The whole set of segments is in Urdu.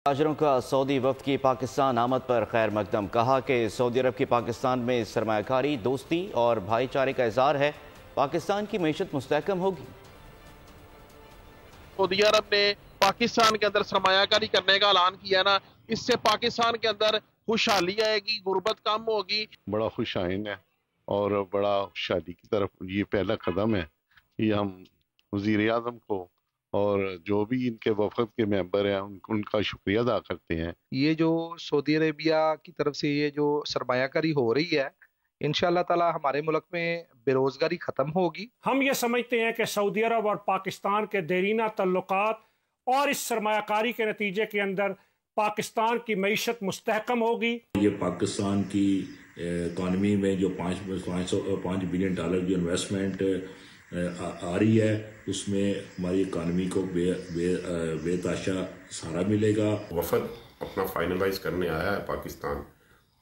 تاجروں کا سعودی وفد کی پاکستان آمد پر خیر مقدم، کہا کہ سعودی عرب کی پاکستان میں سرمایہ کاری، دوستی اور بھائی چارے کا اظہار ہے، پاکستان کی معیشت مستحکم ہوگی۔ سعودی عرب نے پاکستان کے اندر سرمایہ کاری کرنے کا اعلان کیا نا، اس سے پاکستان کے اندر خوشحالی آئے گی، غربت کم ہوگی۔ بڑا خوش آئین ہے اور بڑا خوشحالی کی طرف یہ پہلا قدم ہے۔ یہ ہم وزیر اعظم کو اور جو بھی ان کے وفد کے ممبر ہیں ان کا شکریہ ادا کرتے ہیں۔ یہ جو سعودی عربیہ کی طرف سے یہ جو سرمایہ کاری ہو رہی ہے، انشاءاللہ تعالی ہمارے ملک میں بے روزگاری ختم ہوگی۔ ہم یہ سمجھتے ہیں کہ سعودی عرب اور پاکستان کے دیرینہ تعلقات اور اس سرمایہ کاری کے نتیجے کے اندر پاکستان کی معیشت مستحکم ہوگی۔ یہ پاکستان کی اکانومی میں جو $5 بلین کی انویسٹمنٹ آ رہی ہے، اس میں ہماری اکانومی کو بے تحاشا سہارا ملے گا۔ وفد اپنا فائنلائز کرنے آیا ہے پاکستان،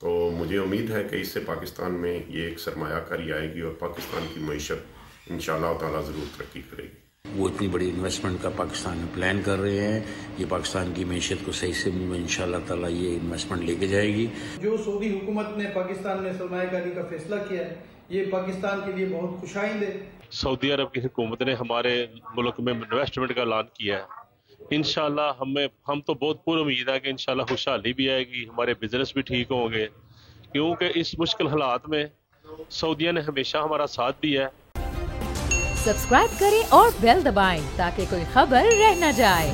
تو مجھے امید ہے کہ اس سے پاکستان میں یہ ایک سرمایہ کاری آئے گی اور پاکستان کی معیشت انشاءاللہ تعالی ضرور ترقی کرے گی۔ وہ اتنی بڑی انویسٹمنٹ کا پاکستان میں پلان کر رہے ہیں، یہ پاکستان کی معیشت کو صحیح سے انشاءاللہ تعالیٰ یہ انویسٹمنٹ لے کے جائے گی۔ جو سعودی حکومت نے پاکستان میں سرمایہ کاری کا فیصلہ کیا ہے، یہ پاکستان کے لیے بہت خوش آئند ہے۔ سعودی عرب کی حکومت نے ہمارے ملک میں انویسٹمنٹ کا اعلان کیا ہے، انشاءاللہ ہم تو بہت پر امید ہے کہ انشاءاللہ خوشحالی بھی آئے گی، ہمارے بزنس بھی ٹھیک ہوں گے، کیونکہ اس مشکل حالات میں سعودیہ نے ہمیشہ ہمارا ساتھ دیا ہے۔ سبسکرائب کریں اور بیل دبائیں تاکہ کوئی خبر رہ نہ جائے۔